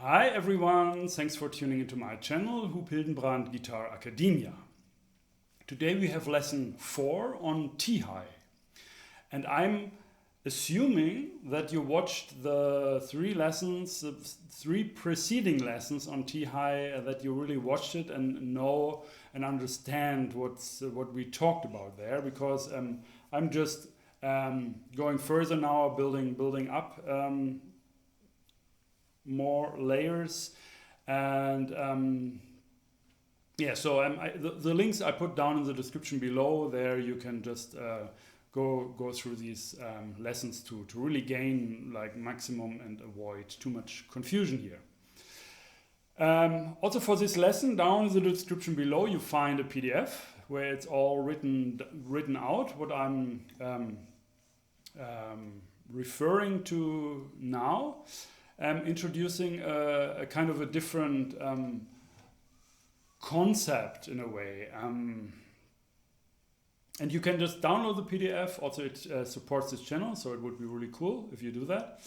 Hi everyone, thanks for tuning into my channel, Huub Hildenbrand Guitar Academia. Today we have lesson 4 on Tihai. And I'm assuming that you watched the 3 preceding lessons on Tihai, that you really watched it and know and understand what we talked about there, because I'm just going further now, building up more layers, and the links I put down in the description below. There you can just go through these lessons to really gain like maximum and avoid too much confusion here. Also for this lesson, down in the description below you find a PDF where it's all written out what I'm referring to now. Introducing a kind of a different concept in a way, and you can just download the PDF. Also it supports this channel, so it would be really cool if you do that.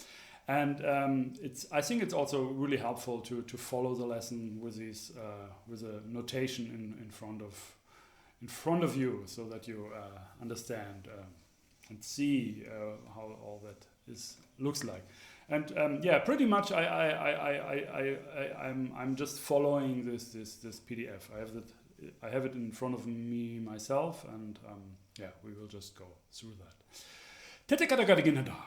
And I think it's also really helpful to follow the lesson with these with a notation in front of you, so that you understand and see how all that looks like. And yeah, pretty much I'm just following this PDF. I have it in front of me myself, and yeah, we will just go through that. Tete Kata Gadi Gena Dha.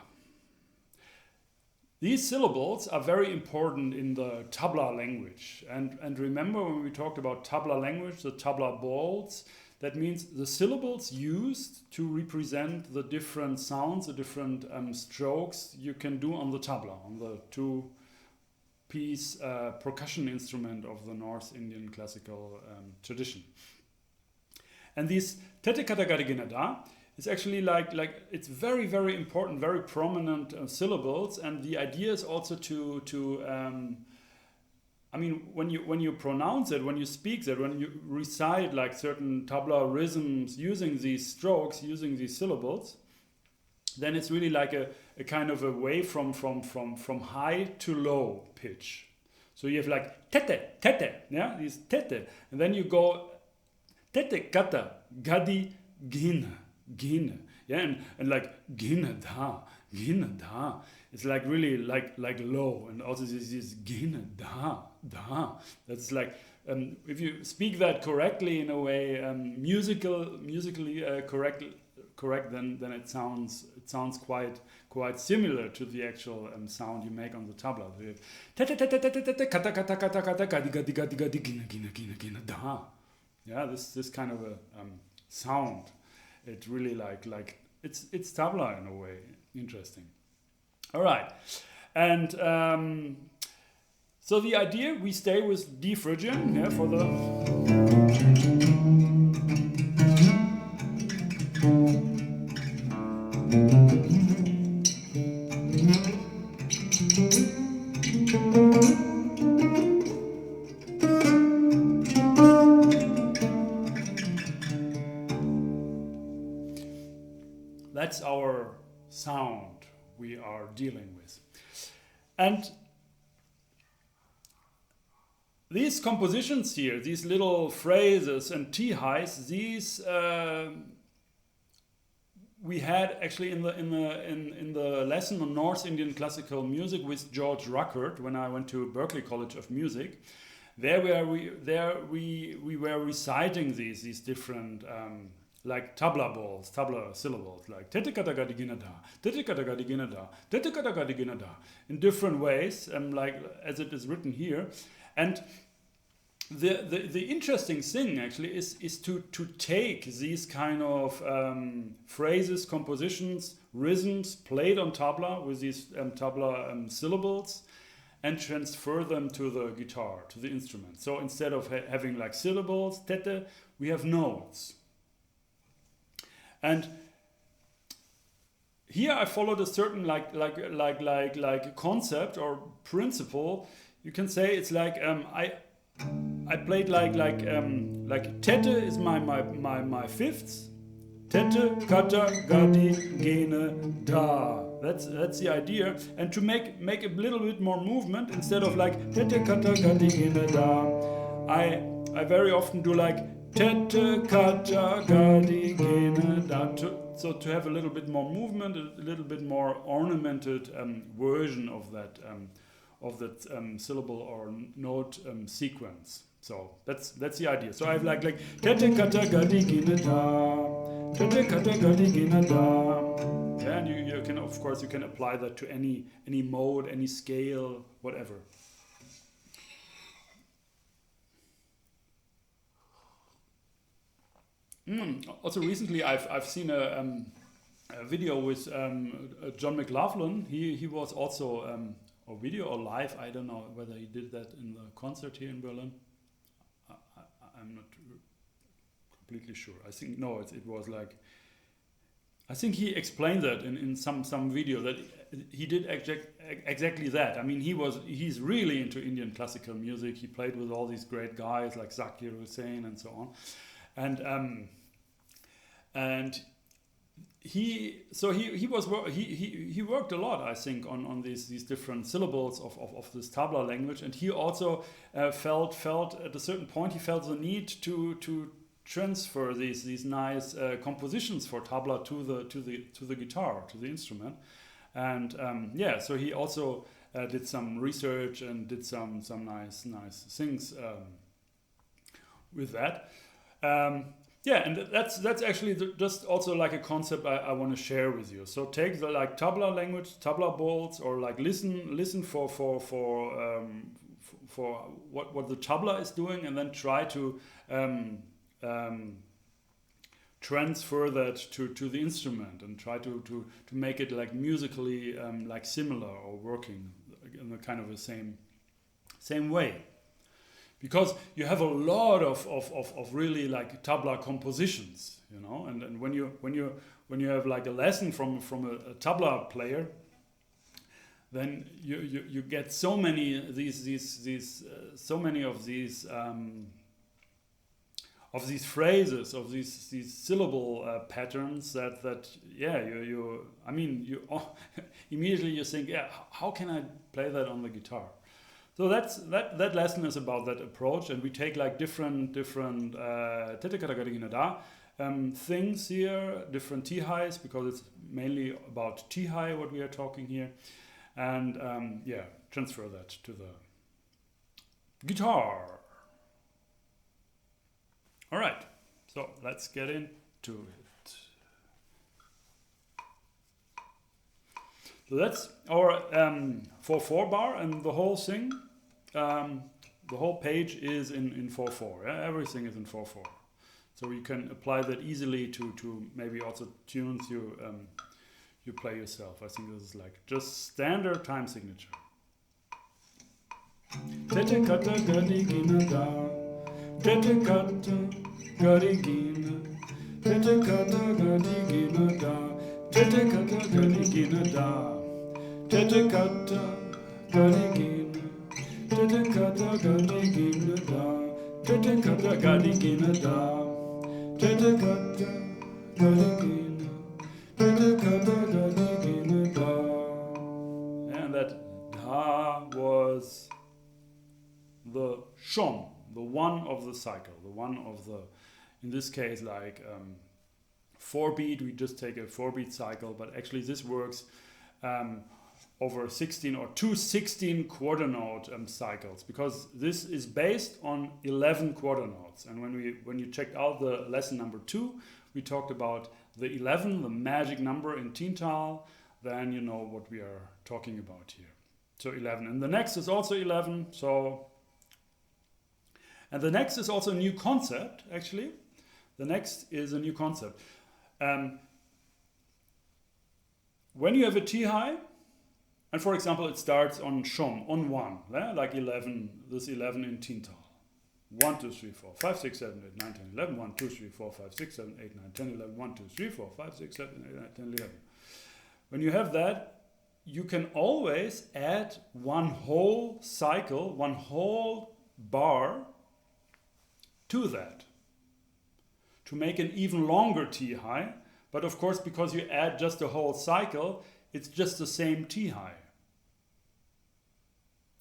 These syllables are very important in the tabla language. And remember when we talked about tabla language, the tabla balls, that means the syllables used to represent the different sounds, the different strokes you can do on the tabla, on the two-piece percussion instrument of the North Indian classical tradition. And this Tete Kata Gadi Gena Dha is actually like it's very, very important, very prominent syllables. And the idea is also I mean, when you pronounce it, when you speak that, when you recite like certain tabla rhythms using these strokes, using these syllables, then it's really like a kind of a way from high to low pitch. So you have like tete, yeah, these tete, and then you go Tete Kata Gadi Gena, yeah, and like Gena Dha. It's like really like low, and also this Gena Dha. That's like if you speak that correctly in a way, musically correct, then it sounds quite similar to the actual sound you make on the tabla. Tete kata gadi gena dha. Yeah, this kind of a sound. It really like it's tabla in a way. Interesting. All right, and so the idea, we stay with D Phrygian, yeah, for the that's our sound we are dealing with. And these compositions here, these little phrases and Tihais, these we had actually in the lesson on North Indian classical music with George Ruckert when I went to Berklee College of Music. There we were reciting these different like tabla balls, tabla syllables, like Tete Kata Gadi Gena Dha, Tete Kata Gadi Gena Dha, Tete Kata Gadi Gena Dha, in different ways, like as it is written here. And the interesting thing actually is to take these kind of phrases, compositions, rhythms played on tabla with these tabla syllables, and transfer them to the guitar, to the instrument. So instead of having like syllables, tete, we have notes. And here I followed a certain like concept or principle. You can say it's like I played like tete is my fifths. Tete Kata Gadi Gena Dha. That's the idea. And to make a little bit more movement, instead of like Tete Kata Gadi Gena Dha, I very often do like Tete Kata Gadi Gena Dha, so to have a little bit more movement, a little bit more ornamented version of that syllable or note sequence. So that's the idea. So I have like Tete Kata Gadi Gena Dha, Tete Kata Gadi Gena Dha. Yeah, and you can, of course, you can apply that to any mode, any scale, whatever. Also recently I've seen a video with John McLaughlin. He was also a video or live. I don't know whether he did that in the concert here in Berlin. I'm not completely sure. I think no, it was like, I think he explained that in some video that he did exactly that. I mean, he's really into Indian classical music. He played with all these great guys like Zakir Hussain and so on, and he worked a lot, I think, on these different syllables of this tabla language, and he also felt at a certain point he felt the need to transfer these nice compositions for tabla to the guitar, to the instrument, and so he also did some research and did some nice things with that. And that's actually just also like a concept I want to share with you. So take the like tabla language, tabla bolts, or like listen for what the tabla is doing, and then try to transfer that to the instrument and try to make it like musically like similar or working in a kind of the same way. Because you have a lot of really like tabla compositions, you know, and when you have like a lesson from a tabla player, then you get so many of these phrases, of these syllable patterns that you immediately you think, how can I play that on the guitar? So that lesson is about that approach, and we take like different Tete Kata Gadi Gena Dha things here, different Tihais, because it's mainly about Tihai what we are talking here, and transfer that to the guitar. All right, so let's get into it. So that's our 4/4 bar, and the whole thing, the whole page is in 4/4. Yeah? Everything is in 4/4. So you can apply that easily to maybe also tunes you play yourself. I think this is like just standard time signature. Tete Kata Gadi Gena Dha, Tete Kata Gadi Gena, Tete Kata Gadi Gena Dha, Tete Kata Gadi Gena Dha, Tete Kata Gadi Gena, Tete Kata Gadi Gena Dha, Tete Kata Gadi Gena Dha, Tete Kata Gadi Gena, Tete Kata Gadi Gena Dha. And that Dha was the shom, the one of the cycle, the one of the, in this case, like 4-beat. We just take a 4-beat cycle, but actually this works over 16 or 2 16 quarter note cycles, because this is based on 11 quarter notes. And when you checked out the lesson number 2, we talked about the 11, the magic number in Tintal. Then you know what we are talking about here. So 11, and the next is also 11. So, and the next is also a new concept. Actually, the next is a new concept. When you have a Tihai, and for example, it starts on Shom, on 1, like 11, this 11 in Tintal. 1, 2, 3, 4, 5, 6, 7, 8, 9, 10, 11. 1, 2, 3, 4, 5, 6, 7, 8, 9, 10, 11. 1, 2, 3, 4, 5, 6, 7, 8, 9, 10, 11. When you have that, you can always add one whole cycle, one whole bar to that, to make an even longer Tihai. But of course, because you add just a whole cycle, it's just the same Tihai.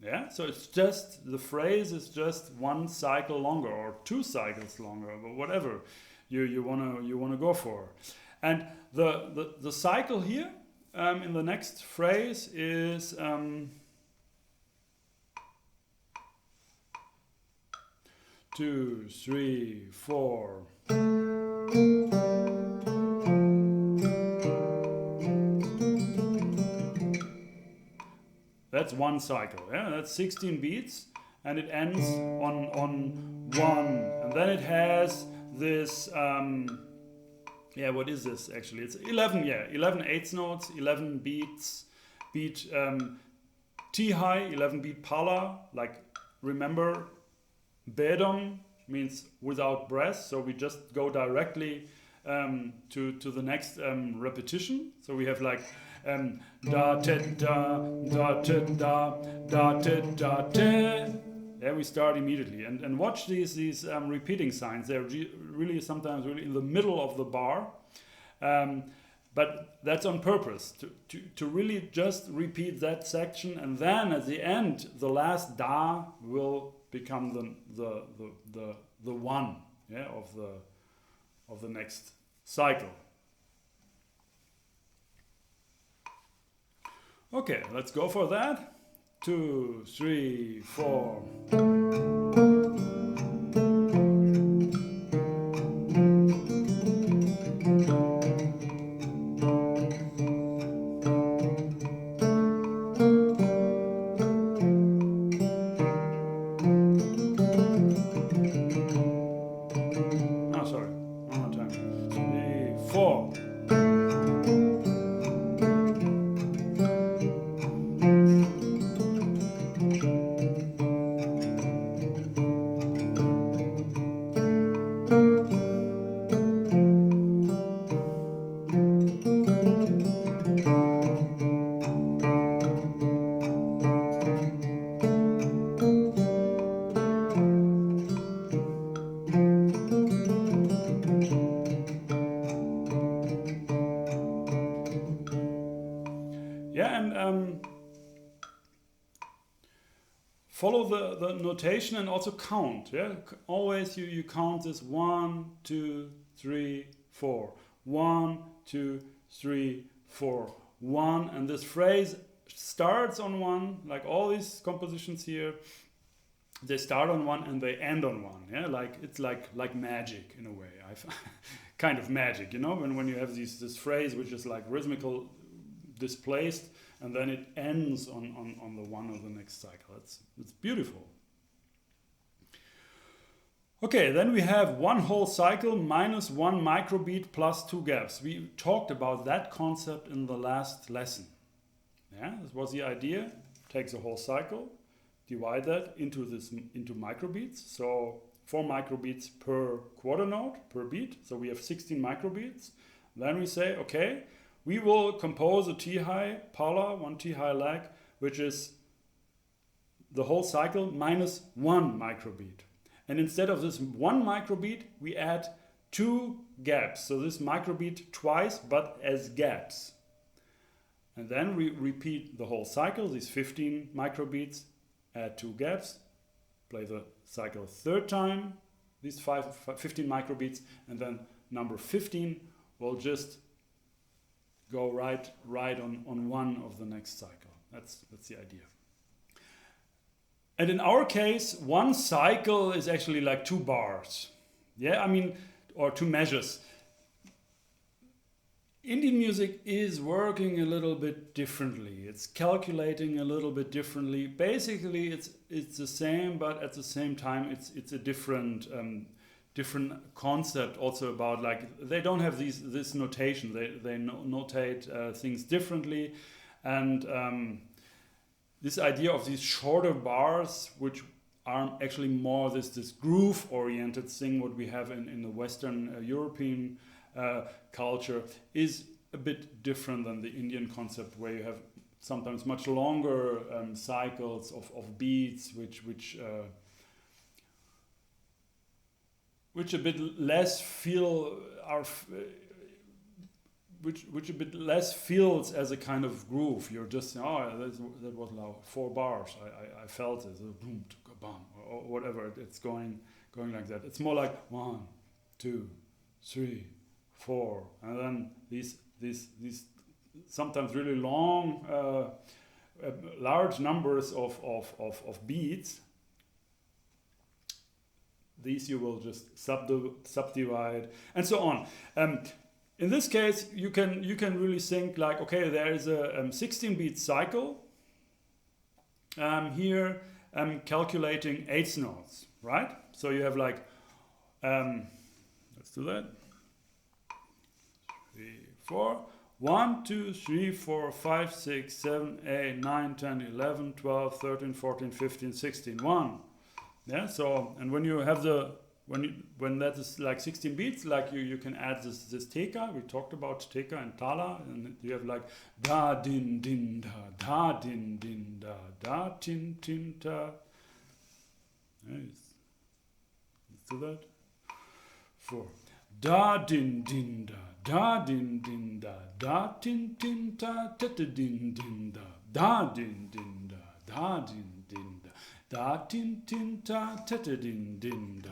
Yeah, so it's just, the phrase is just one cycle longer or two cycles longer, or whatever you wanna go for. And the cycle here in the next phrase is 2, 3, 4. That's one cycle, yeah? That's 16 beats, and it ends on 1. And then it has this, yeah, what is this actually? It's 11, yeah, 11 eighths notes, 11 beats, Tihai, 11 beat pala, like, remember, bedom means without breath, so we just go directly to the next repetition. So we have like da te da da te da da te da te. There we start immediately, and watch these repeating signs. They're really sometimes really in the middle of the bar, but that's on purpose to really just repeat that section, and then at the end the last da will become the one, yeah, of the next cycle. Okay, let's go for that. 2, 3, 4. Oh, sorry. One more time. 3, 4. Yeah, and follow the notation and also count. Yeah, always you count this 1, 2, 3, 4. 1, 2, 3, 4. 1, and this phrase starts on 1, like all these compositions here. They start on 1 and they end on 1. Yeah, like it's like magic in a way. Kind of magic, you know, when you have this phrase which is like rhythmical displaced, and then it ends on the 1 of the next cycle. It's beautiful. Okay, then we have one whole cycle minus 1 microbeat plus 2 gaps. We talked about that concept in the last lesson. Yeah, this was the idea. Takes a whole cycle, divide that into microbeats. So 4 microbeats per quarter note, per beat. So we have 16 microbeats. Then we say, okay, we will compose a Tihai pala, 1 Tihai lag, which is the whole cycle minus 1 microbeat. And instead of this 1 microbeat, we add 2 gaps. So this microbeat twice, but as gaps. And then we repeat the whole cycle, these 15 microbeats, add 2 gaps, play the cycle a third time, these 15 microbeats, and then number 15 will just go right on 1 of the next cycle. That's the idea. And in our case, 1 cycle is actually like 2 bars. Yeah, I mean, or 2 measures. Indian music is working a little bit differently. It's calculating a little bit differently. Basically, it's the same, but at the same time, it's a different concept also about, like, they don't have this notation. They notate things differently, and this idea of these shorter bars, which are actually more this groove-oriented thing, what we have in the Western European culture, is a bit different than the Indian concept, where you have sometimes much longer cycles of beats, which a bit less feel which a bit less feels as a kind of groove. You're just, oh, that was loud. 4 bars. I felt it. Boom, bam, or whatever. It's going like that. It's more like 1, 2, 3, 4, and then these sometimes really long, large numbers of beats. These you will just subdivide and so on. In this case, you can really think like, okay, there is a 16-beat cycle. Here I'm calculating 8th notes, right? So you have like, let's do that. 3, 4. 1, 2, 3, 4, 5, 6, 7, 8, 9, 10, 11, 12, 13, 14, 15, 16. 1. Yeah, so, and when you have when that is like 16 beats, like you can add this teka. We talked about teka and tala, and you have like da din din da din din da tin tin ta. Nice. Let's do that. 4. Da din din da din din da tin tin ta tete din din da din din da din din da tin tin ta tete din din da.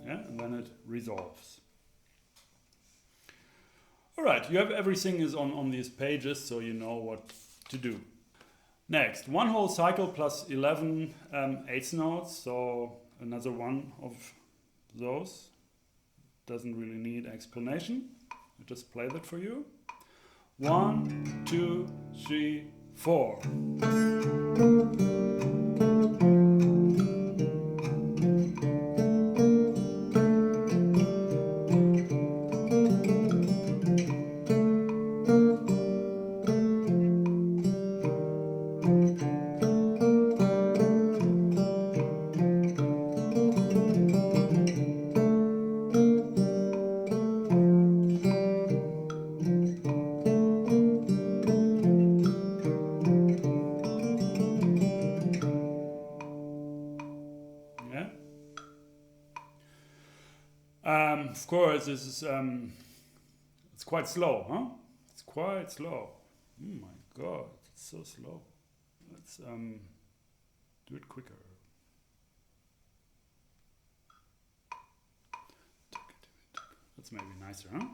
And then it resolves. All right, you have everything is on these pages, so you know what to do. Next, 1 whole cycle plus 11 eighth notes, so another one of those. Doesn't really need explanation. I just play that for you. 1, 2, 3, 4. Of course, this is it's quite slow, huh? It's quite slow. Oh my God, it's so slow. Let's do it quicker. That's maybe nicer, huh?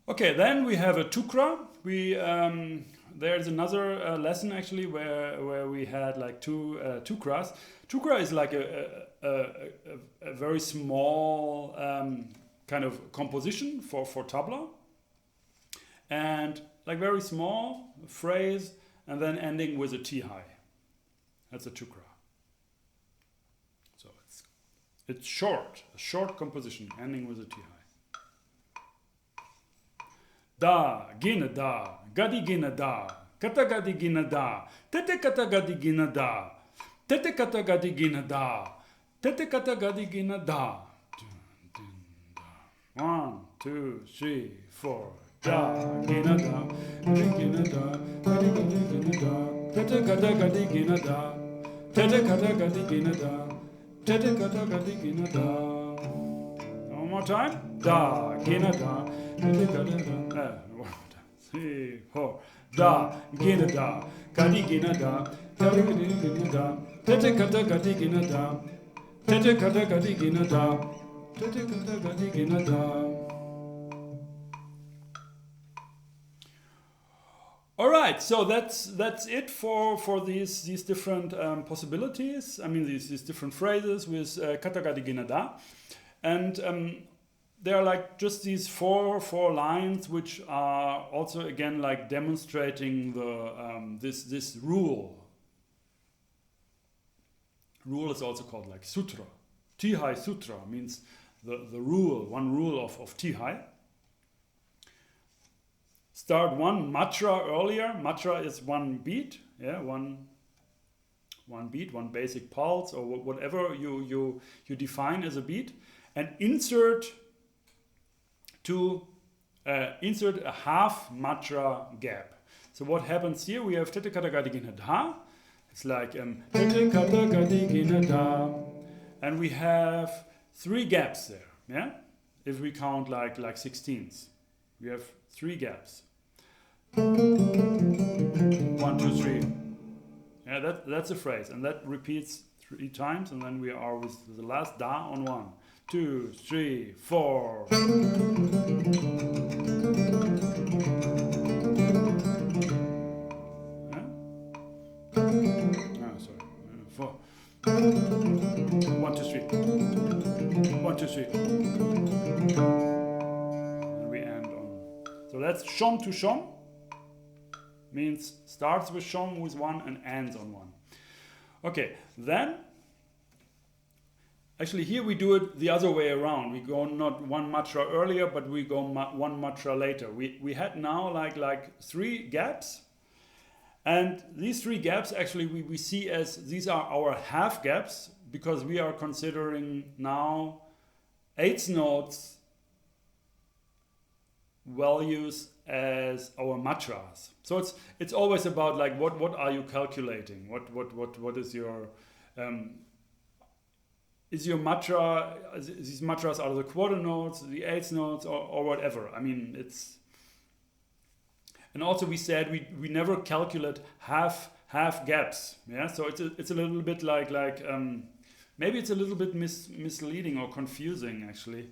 Okay, then we have a tukra. There's another lesson actually where we had like two tukras. Tukra is like a very small kind of composition for tabla, and like very small phrase, and then ending with a tihai. That's a tukra. So it's short, a short composition ending with a tihai. Da, Gena Dha, Gadi Gena Dha, Kata Gadi Gena Dha, Tete Kata Gadi Gena Dha, Tete Kata Gadi Gena Dha, Tete Kata Gadi Gena Dha. 1, 2, 3, 4. Da, Gena Dha, Gadi Gena Dha, Gadi Gena Dha, Tete Kata Gadi Gena Dha, Tete Kata Gadi Gena Dha, Tete Kata Gadi Gena Dha. One more time. Da, Gena Dha, Tete Kata Dha. 1, 2, 3, 4. Da, Gena Dha, Gadi Gena Dha, Gadi Gena Dha, Tete Kata Gadi Gena Dha, Tete Kata Gadi Gena Dha, Tete Kata Gadi Gena Dha. All right, so that's it for these different possibilities. I mean these different phrases with Kata Gadi Gena Dha. And there are like just these four lines which are also again like demonstrating the this rule. Rule is also called like Sutra. Tihai Sutra means the rule, one rule of Tihai. Start one matra earlier. Matra is one beat, yeah, one beat, one basic pulse, or whatever you define as a beat, and insert a half matra gap. So what happens here? We have Tete Kata Gadi Gena Dha. It's like Tete Kata Gadi Gena Dha, and we have 3 gaps there. Yeah, if we count like 16ths, we have 3 gaps. 1, 2, 3. Yeah, that's a phrase, and that repeats 3 times, and then we are with the last da on 1, 2, 3, 4. Yeah? Ah, sorry. 4. 1, 2, 3. 1, 2, 3. And we end on. So that's shom to shom. Means starts with shom with 1 and ends on 1. Okay, then actually here we do it the other way around. We go not 1 matra earlier, but we go 1 matra later. We had now like 3 gaps, and these 3 gaps actually we see as these are our half gaps, because we are considering now 8th notes values as our matras. So it's always about like what are you calculating? What is your matra? These matras are the quarter notes, the 8th notes, or whatever. I mean it's. And also we said we never calculate half gaps. Yeah, so it's a little bit like maybe it's a little bit misleading or confusing actually.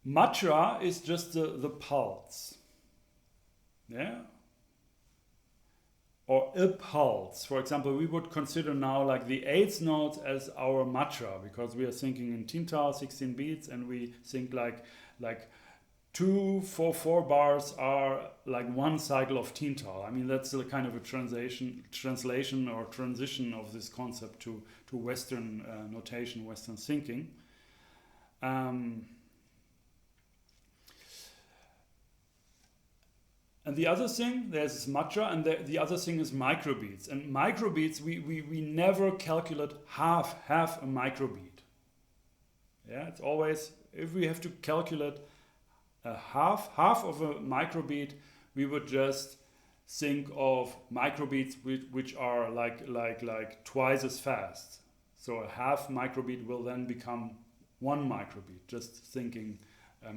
Matra is just the pulse, yeah, or a pulse. For example, we would consider now like the 8th notes as our matra, because we are thinking in tintal, 16 beats, and we think like 2 for 4 bars are like 1 cycle of tintal. I mean that's a kind of a translation or transition of this concept to Western notation, Western thinking. And the other thing, there's this matra, and the other thing is microbeats. And microbeats, we never calculate half a microbeat. Yeah, it's always, if we have to calculate a half of a microbeat, we would just think of microbeats which are like twice as fast. So a half microbeat will then become 1 microbeat, just thinking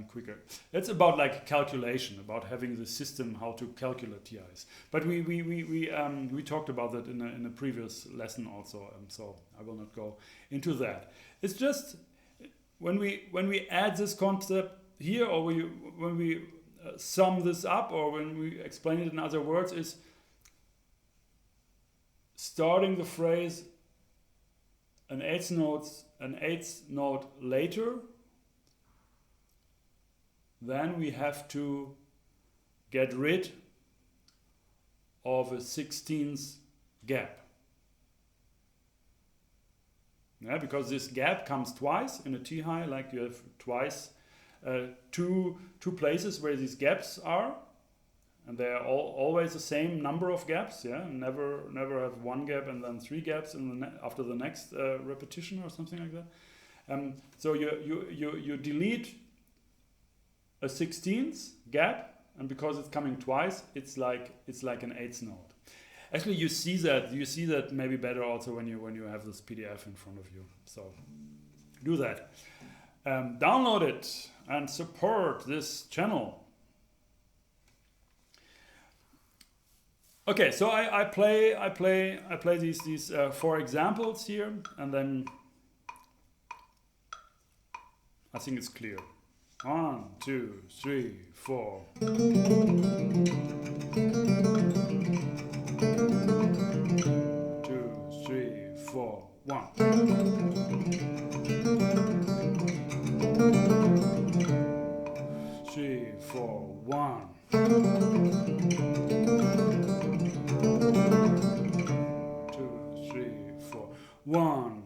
quicker. It's about like calculation, about having the system how to calculate TIs. But we talked about that in a previous lesson also, so I will not go into that. It's just when we add this concept here, or when we sum this up, or when we explain it in other words, is starting the phrase an 8th note later. Then we have to get rid of a 16th gap. Yeah, because this gap comes twice in a Tihai, like you have twice two places where these gaps are, and they are always the same number of gaps. Yeah, never have 1 gap and then 3 gaps after the next repetition or something like that. So you delete a 16th gap, and because it's coming twice, it's like an 8th note. Actually, you see that maybe better also when you have this PDF in front of you. So do that. Download it and support this channel. Okay, so I play these 4 examples here, and then I think it's clear. 1, 2, 3, 4. 2, 3, 4, 1. 3, 4, 1. 2, 3, 4, 1.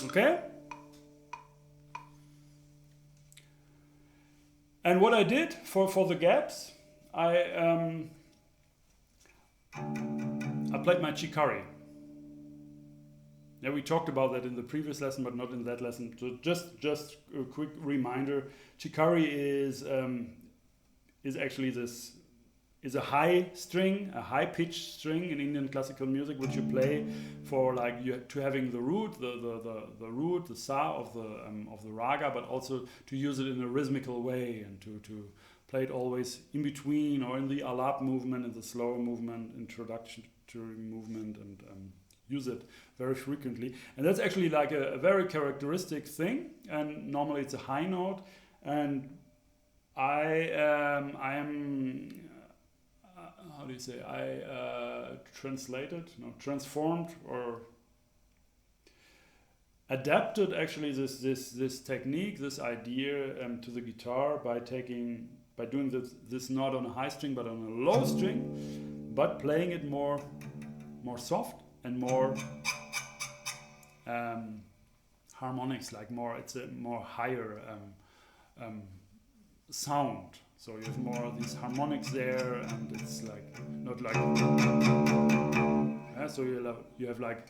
Okay? And what I did for the gaps, I played my Chikari. Yeah, we talked about that in the previous lesson, but not in that lesson. So just a quick reminder: Chikari is actually is a high string, a high pitched string in Indian classical music, which you play for to having the root, the root, the sa of the raga, but also to use it in a rhythmical way and to play it always in between or in the alap movement, in the slower movement, introductory movement, and use it very frequently. And that's actually like a very characteristic thing. And normally it's a high note, and I am how do you say? Transformed or adapted actually this technique, this idea to the guitar by doing this not on a high string but on a low string, but playing it more soft and more harmonics, like more. It's a more higher sound. So you have more of these harmonics there, and it's like not like so you have like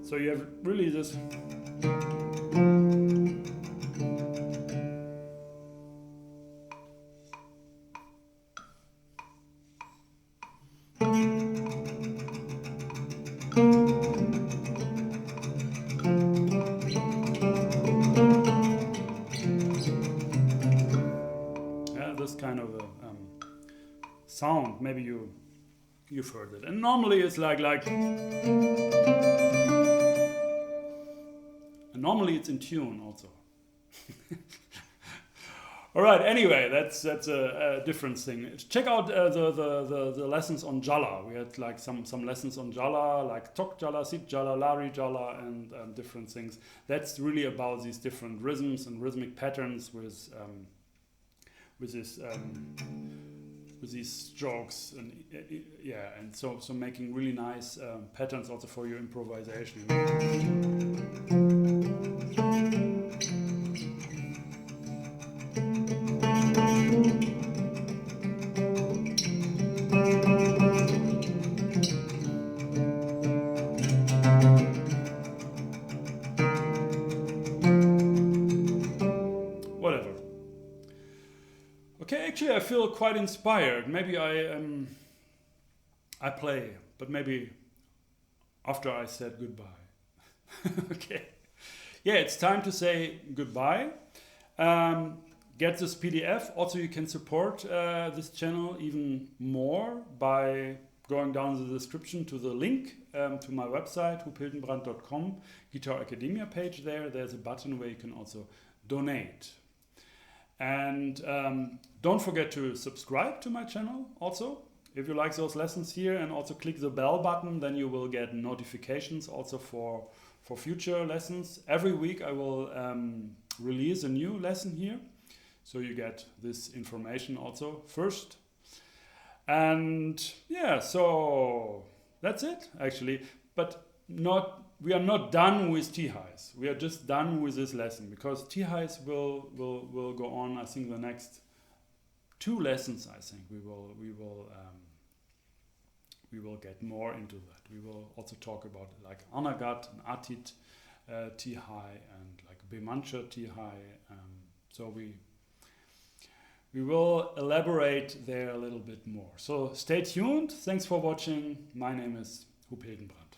so you have really this. This kind of a sound. Maybe you've heard it. And normally it's like. Normally it's in tune also. All right. Anyway, that's a different thing. Check out the lessons on Jala. We had like some lessons on Jala, like Tok Jala, Sit Jala, Lari Jala, and different things. That's really about these different rhythms and rhythmic patterns with these strokes and and so making really nice patterns also for your improvisation. Whatever. Okay, actually I feel quite inspired. Maybe I play, but maybe after I said goodbye. Okay. Yeah, it's time to say goodbye. Get this PDF. Also, you can support this channel even more by going down the description to the link to my website, hupildenbrand.com, Guitar Academia page there. There's a button where you can also donate. And don't forget to subscribe to my channel also, if you like those lessons here, and also click the bell button, then you will get notifications also for future lessons. Every week I will release a new lesson here, so you get this information also first. And yeah, so that's it actually, but we are not done with Tihais. We are just done with this lesson, because Tihais will go on. I think the next 2 lessons, I think we will get more into that. We will also talk about like Anagat and Atit Tihai and like Bemancha Tihai. So we will elaborate there a little bit more. So stay tuned. Thanks for watching. My name is Huub Hildenbrand.